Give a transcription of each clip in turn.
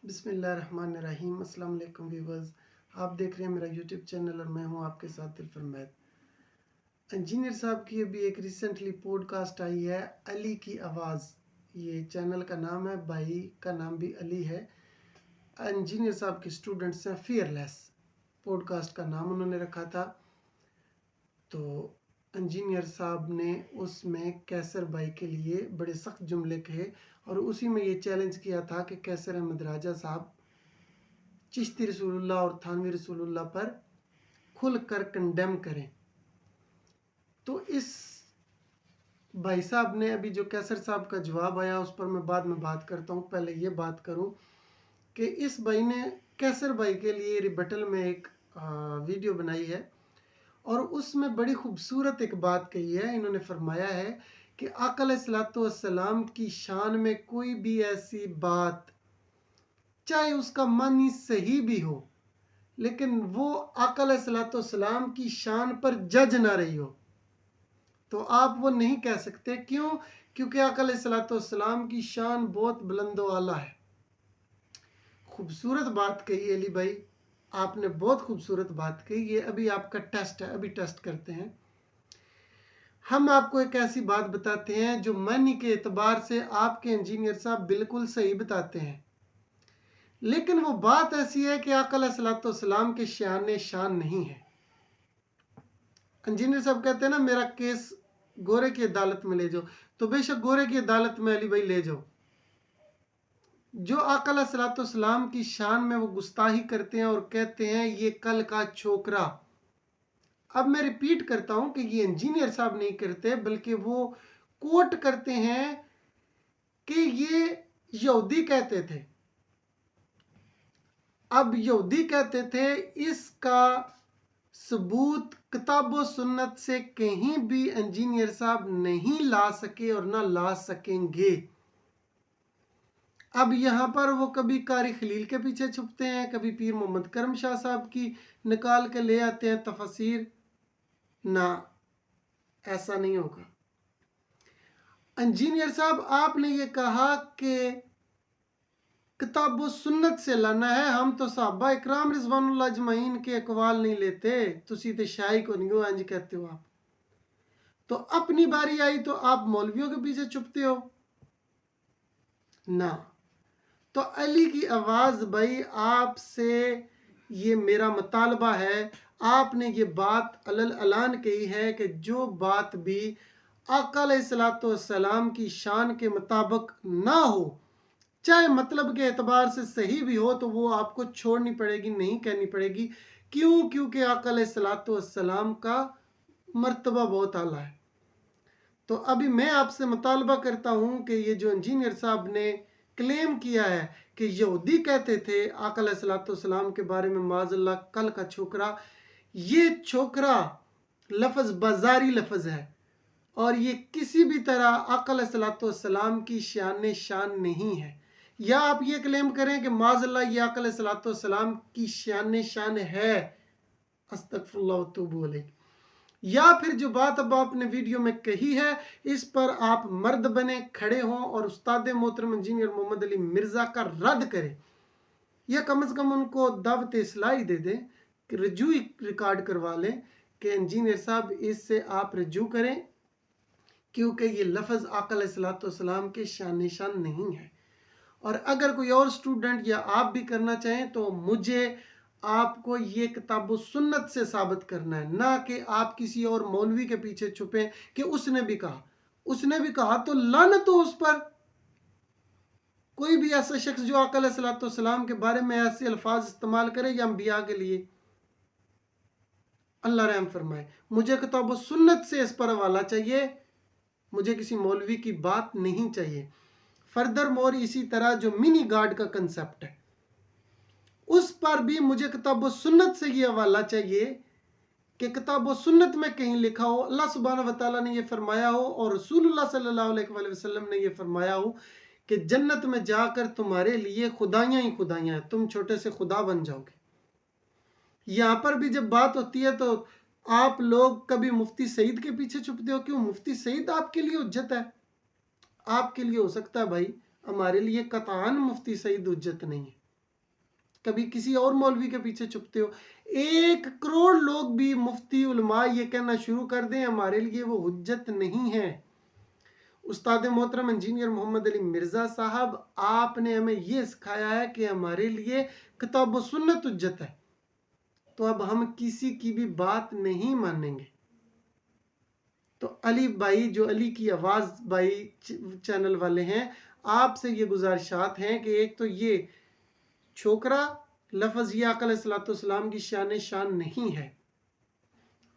بسم اللہ الرحمن الرحیم۔ السلام علیکم ویورز، آپ دیکھ رہے ہیں میرا یوٹیوب چینل اور میں ہوں آپ کے ساتھ دل فرمید۔ انجینئر صاحب کی ابھی ایک ریسنٹلی پوڈ کاسٹ آئی ہے، علی کی آواز۔ یہ چینل کا نام ہے، بھائی کا نام بھی علی ہے۔ انجینئر صاحب کے اسٹوڈنٹس ہیں، فیئرلیس پوڈ کاسٹ کا نام انہوں نے رکھا تھا۔ تو انجینئر صاحب نے اس میں کیسر بھائی کے لیے بڑے سخت جملے کہے اور اسی میں یہ چیلنج کیا تھا کہ کیسر احمد راجہ صاحب چشتی رسول اللہ اور تھانوی رسول اللہ پر کھل کر کنڈیم کریں۔ تو اس بھائی صاحب نے ابھی جو کیسر صاحب کا جواب آیا اس پر میں بعد میں بات کرتا ہوں، پہلے یہ بات کروں کہ اس بھائی نے کیسر بھائی کے لیے ریبٹل میں ایک ویڈیو بنائی ہے اور اس میں بڑی خوبصورت ایک بات کہی ہے۔ انہوں نے فرمایا ہے کہ آقا علیہ الصلوۃ والسلام کی شان میں کوئی بھی ایسی بات، چاہے اس کا معنی صحیح بھی ہو، لیکن وہ آقا علیہ الصلوۃ والسلام کی شان پر جج نہ رہی ہو، تو آپ وہ نہیں کہہ سکتے۔ کیوں؟ کیونکہ آقا علیہ الصلوۃ والسلام کی شان بہت بلند و اعلیٰ ہے۔ خوبصورت بات کہی علی بھائی، آپ نے بہت خوبصورت بات کہی۔ یہ ابھی آپ کا ٹیسٹ ہے، ابھی ٹیسٹ کرتے ہیں۔ ہم آپ کو ایک ایسی بات بتاتے ہیں جو معنی کے اعتبار سے آپ کے انجینئر صاحب بالکل صحیح بتاتے ہیں، لیکن وہ بات ایسی ہے کہ آقا علیہ الصلوۃ والسلام کے شان نہیں ہے۔ انجینئر صاحب کہتے ہیں نا میرا کیس گورے کی عدالت میں لے جاؤ، تو بے شک گورے کی عدالت میں علی بھائی لے جاؤ۔ جو آقا علیہ الصلوۃ والسلام کی شان میں وہ گستاخی کرتے ہیں اور کہتے ہیں یہ کل کا چھوکرا۔ اب میں ریپیٹ کرتا ہوں کہ یہ انجینئر صاحب نہیں کرتے، بلکہ وہ کوٹ کرتے ہیں کہ یہ یہودی کہتے تھے۔ اب یہودی کہتے تھے، اس کا ثبوت کتاب و سنت سے کہیں بھی انجینئر صاحب نہیں لا سکے اور نہ لا سکیں گے۔ اب یہاں پر وہ کبھی قاری خلیل کے پیچھے چھپتے ہیں، کبھی پیر محمد کرم شاہ صاحب کی نکال کے لے آتے ہیں تفاسیر۔ نہ، ایسا نہیں ہوگا۔ انجینئر صاحب آپ نے یہ کہا کہ کتاب و سنت سے لانا ہے، ہم تو صحابہ اکرام رضوان اللہ اجمعین کے اقوال نہیں لیتے، تسی تے شاہی کو نہیں ہو انج کہتے ہو آپ۔ تو اپنی باری آئی تو آپ مولویوں کے پیچھے چھپتے ہو۔ نہ، تو علی کی آواز بھائی آپ سے یہ میرا مطالبہ ہے، آپ نے یہ بات علل اعلان کہی ہے کہ جو بات بھی آقا علیہ الصلوۃ والسلام کی شان کے مطابق نہ ہو، چاہے مطلب کے اعتبار سے صحیح بھی ہو، تو وہ آپ کو چھوڑنی پڑے گی، نہیں کہنی پڑے گی۔ کیوں؟ کیونکہ آقا علیہ الصلوۃ والسلام کا مرتبہ بہت اعلیٰ ہے۔ تو ابھی میں آپ سے مطالبہ کرتا ہوں کہ یہ جو انجینئر صاحب نے کلیم کیا ہے کہ یہودی کہتے تھے آقا علیہ الصلوۃ والسلام کے بارے میں معاذ اللہ کل کا چھوکرا، یہ چھوکرا لفظ بازاری لفظ ہے اور یہ کسی بھی طرح آقا علیہ الصلوۃ والسلام کی شان نہیں ہے۔ یا آپ یہ کلیم کریں کہ معاذ اللہ یہ آقا علیہ الصلوۃ والسلام کی شان ہے، استغفر اللہ و اتوب الیہ۔ یا پھر جو بات اب آپ نے ویڈیو میں کہی ہے اس پر آپ مرد بنے، کھڑے ہوں اور استاد محترم انجینئر محمد علی مرزا کا رد کریں، یا کم از کم ان کو دعوت اصلاحی دے دیں کہ رجوع ریکارڈ کروا لیں کہ انجینئر صاحب اس سے آپ رجوع کریں، کیونکہ یہ لفظ آقا علیہ الصلوۃ والسلام کے شان نہیں ہے۔ اور اگر کوئی اور اسٹوڈنٹ یا آپ بھی کرنا چاہیں تو مجھے آپ کو یہ کتاب و سنت سے ثابت کرنا ہے، نہ کہ آپ کسی اور مولوی کے پیچھے چھپیں کہ اس نے بھی کہا۔ اس نے بھی کہا تو لعنت ہو اس پر۔ کوئی بھی ایسا شخص جو آقا علیہ الصلوۃ والسلام کے بارے میں ایسے الفاظ استعمال کرے یا انبیاء کے لیے، اللہ رحم فرمائے۔ مجھے کتاب و سنت سے اس پر حوالہ چاہیے، مجھے کسی مولوی کی بات نہیں چاہیے۔ فردر مور اسی طرح جو منی گاڈ کا کنسپٹ ہے، اس پر بھی مجھے کتاب و سنت سے یہ حوالہ چاہیے کہ کتاب و سنت میں کہیں لکھا ہو، اللہ سبحانہ وتعالیٰ نے یہ فرمایا ہو اور رسول اللہ صلی اللہ علیہ وآلہ وسلم نے یہ فرمایا ہو کہ جنت میں جا کر تمہارے لیے خدائیاں ہی خدائیاں ہیں، تم چھوٹے سے خدا بن جاؤ گے۔ یہاں پر بھی جب بات ہوتی ہے تو آپ لوگ کبھی مفتی سعید کے پیچھے چھپتے ہو۔ کیوں؟ مفتی سعید آپ کے لیے حجت ہے، آپ کے لیے ہو سکتا ہے بھائی، ہمارے لیے قطعاً مفتی سعید حجت نہیں ہے۔ कभी किसी और मौलवी के पीछे छुपते हो। 1 करोड़ लोग भी मुफ्ती उलमा ये कहना शुरू कर दें हमारे लिए वो हुज्जत नहीं है। उस्ताद मोहतरम इंजीनियर मोहम्मद अली मिर्ज़ा साहब, आपने हमें ये सिखाया है कि हमारे लिए किताब व सुन्नत हुज्जत है, तो अब हम किसी की भी बात नहीं मानेंगे। तो अली भाई, जो अली की आवाज़ भाई चैनल वाले हैं, आपसे ये गुजारिशात हैं कि एक तो ये छोकरा लफ्ज़ या अक़ल सलाम की शान नहीं है,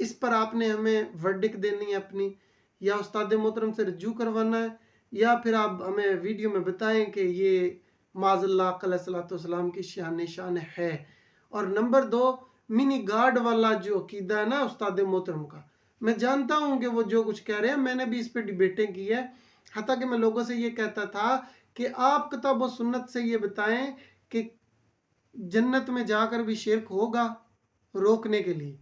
इस पर आपने हमें वर्डिक देनी है अपनी, या उस्ताद मोहतरम से रजू करवाना है, या फिर आप हमें वीडियो में बताएं कि ये माज़ल्लाह अलैहिस्सलाम की शान है। और नंबर 2, मिनी गार्ड वाला जो अकीदा है ना उस्ताद मोहतरम का, मैं जानता हूँ कि वो जो कुछ कह रहे हैं, मैंने भी इस पर डिबेटें की है, हत्ता कि मैं लोगों से ये कहता था कि आप किताब व सुन्नत से ये बताएं कि जन्नत में जाकर भी शिर्क होगा रोकने के लिए।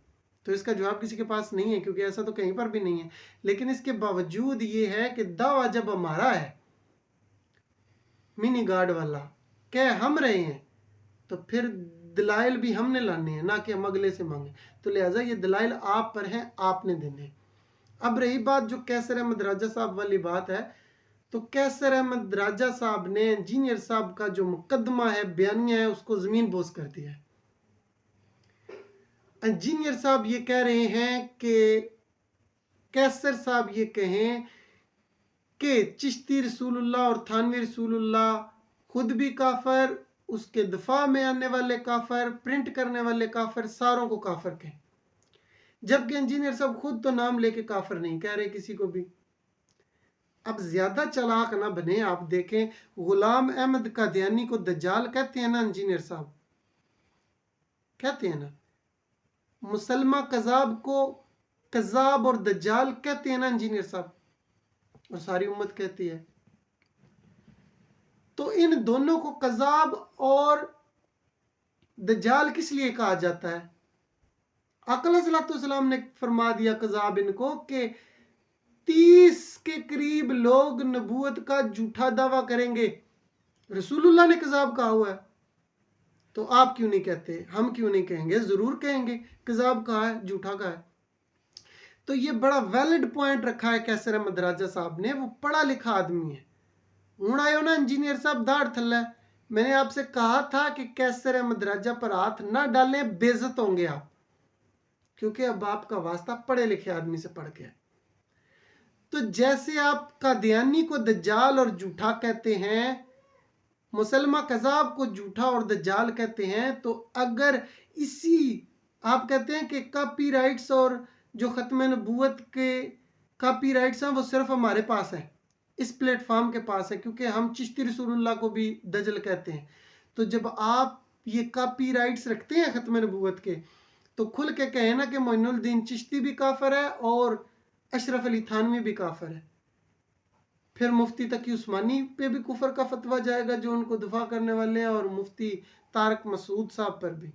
तो इसका जवाब किसी के पास नहीं है, क्योंकि ऐसा तो कहीं पर भी नहीं है। लेकिन इसके बावजूद ये है कि दावा जब हमारा है, मिनी गार्ड वाला कह हम रहे हैं, तो फिर दलाइल भी हमने लाने हैं, ना कि हम अगले से मांगे। तो लिहाजा ये दलाइल आप पर हैं, आपने देने। अब रही बात जो कैसर अहमद राजा साहब वाली बात है, तो कैसर अहमद राजा साहब ने इंजीनियर साहब का जो मुकदमा है, बयानिया है, उसको ज़मीन बोस कर दिया है। इंजीनियर साहब ये कह रहे हैं कि कैसर साहब ये कहें कि चिश्ती रसूलुल्लाह और थानवी रसूलुल्लाह खुद भी काफर, उसके दफा में आने वाले काफर, प्रिंट करने वाले काफर, सारों को काफर कहें। जबकि इंजीनियर साहब खुद तो नाम लेके काफर नहीं कह रहे किसी को भी। अब ज्यादा चालाक ना बने, आप देखें गुलाम अहमद कादियानी को दज्जाल कहते हैं ना इंजीनियर साहब, कहते हैं ना। मुसलमा कज़ाब को कज़ाब और दज्जाल कहते हैं ना इंजीनियर साहब, और सारी उम्मत कहती है। तो इन दोनों को कज़ाब और दज्जाल किस लिए कहा जाता है? आका अलैहिस्सलाम ने फरमा दिया कज़ाब इनको कि 30 के करीब लोग नबूवत का झूठा दावा करेंगे। रसूलुल्लाह ने कज़ाब कहा हुआ है, तो आप क्यों नहीं कहते, हम क्यों नहीं कहेंगे? जरूर कहेंगे, कज़ाब कहा है, झूठा कहा है। तो ये बड़ा वैलिड पॉइंट रखा है कैसर अहमद राजा साहब ने, वो पढ़ा लिखा आदमी है। हूँ आयो ना इंजीनियर साहब दाढ़ थल्ला, मैंने आपसे कहा था कि कैसर अहमद राजा पर हाथ ना डालें, बेइज्जत होंगे आप, क्योंकि अब आपका वास्ता पढ़े लिखे आदमी से पढ़ के। तो जैसे आप कादियानी को दज्जाल और झूठा कहते हैं, मुसलमा कज़ाब को झूठा और दज्जाल कहते हैं, तो अगर इसी आप कहते हैं कि कॉपीराइट्स और जो खत्म नबूवत के कॉपीराइट्स हैं वो सिर्फ हमारे पास हैं, इस प्लेटफॉर्म के पास है, क्योंकि हम चिश्ती रसूलुल्लाह को भी दजल कहते हैं। तो जब आप ये कॉपीराइट्स रखते हैं खत्म नबूवत के, तो खुल के कहें ना कि मोइनुद्दीन चिश्ती भी काफिर है और अशरफ अली थानवी भी काफिर है। फिर मुफ्ती तकी उस्मानी पे भी कुफर का फतवा जाएगा जो उनको दफा करने वाले हैं, और मुफ्ती तारक मसूद साहब पर भी।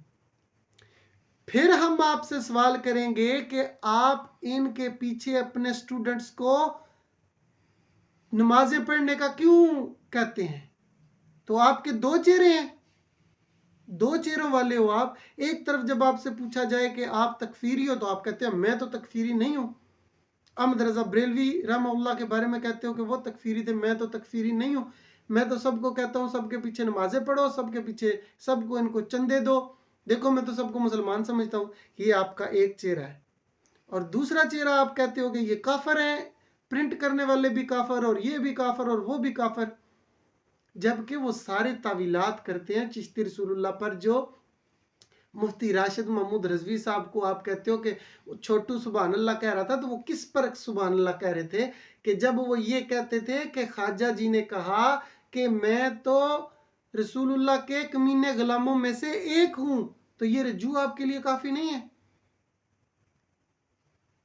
फिर हम आपसे सवाल करेंगे कि आप इनके पीछे अपने स्टूडेंट्स को नमाजें पढ़ने का क्यों कहते हैं? तो आपके 2 चेहरे हैं, 2 चेहरों वाले हो आप। एक तरफ जब आपसे पूछा जाए कि आप तकफीरी हो, तो आप कहते हैं मैं तो तकफीरी नहीं हूं। अहमद रजा बरेलवी रहमतुल्लाह के बारे में कहते हो कि वो तकफीरी थे, मैं तो तकफीरी नहीं हूं। मैं तो सबको कहता हूं सबके पीछे नमाजें पढ़ो, सबके पीछे सबको इनको चंदे दो, देखो मैं तो सबको मुसलमान समझता हूं। ये आपका एक चेहरा है। और दूसरा चेहरा आप कहते हो कि ये काफर हैं, प्रिंट करने वाले भी काफर, और ये भी काफर, और वो भी काफर, जबकि वो सारे तावीलात करते हैं चिश्ती रसूलुल्लाह पर। जो मुफ्ती राशिद महमूद रजवी साहब को आप कहते हो कि छोटू सुभान अल्लाह कह रहा था, तो वो किस पर सुभान अल्लाह कह रहे थे? कि जब वो ये कहते थे कि ख्वाजा जी ने कहा कि मैं तो रसूलुल्लाह के कमीने गुलामों में से एक हूं, तो ये रजू आपके लिए काफी नहीं है?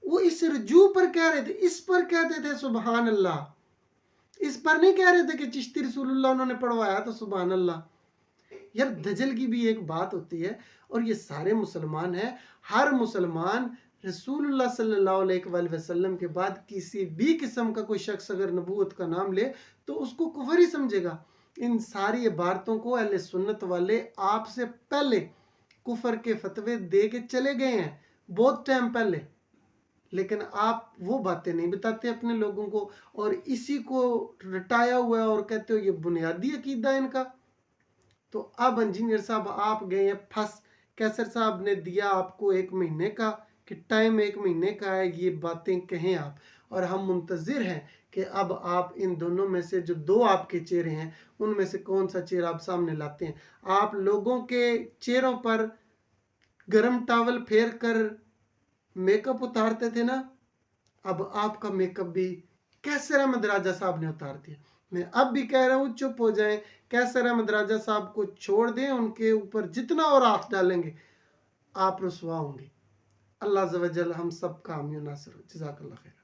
वो इस रजू पर कह रहे थे, इस पर कहते थे सुभान अल्लाह, इस पर नहीं कह रहे थे कि चिश्ती रसूलुल्लाह उन्होंने पढ़वाया तो सुभान अल्लाह। यार दजल की भी एक बात होती है, और ये सारे मुसलमान हैं। हर मुसलमान रसूलुल्लाह सल्लल्लाहु अलैहि वसल्लम के बाद किसी भी किस्म का कोई शख्स अगर नबूवत का नाम ले तो उसको कुफर ही समझेगा। इन सारी इबारतों को अहले सुन्नत वाले आपसे पहले कुफर के फतवे दे के चले गए हैं, बहुत टाइम पहले, लेकिन आप वो बातें नहीं बताते अपने लोगों को और इसी को रटाया हुआ है और कहते हो ये बुनियादी अकीदा है इनका। तो अब इंजीनियर साहब आप गए हैं फंस। कैसर साहब ने दिया आपको 1 महीने का कि टाइम 1 महीने का है, ये बातें कहें आप, और हम मुंतजिर हैं कि अब आप इन दोनों में से जो 2 आपके चेहरे हैं उनमें से कौन सा चेहरा आप सामने लाते हैं। आप लोगों के चेहरों पर गर्म टावल फेर कर मेकअप उतारते थे ना, अब आपका मेकअप भी कैसर अहमद राजा साहब ने उतार दिया। मैं अब भी कह रहा हूँ चुप हो जाएं, कैसर अहमद राजा साहब को छोड़ दें, उनके ऊपर जितना और हाथ डालेंगे आप रुसवा होंगे। अल्लाह अज़्ज़ व जल हम सब का हामी नासिर हो। जज़ाकल्लाह खैर।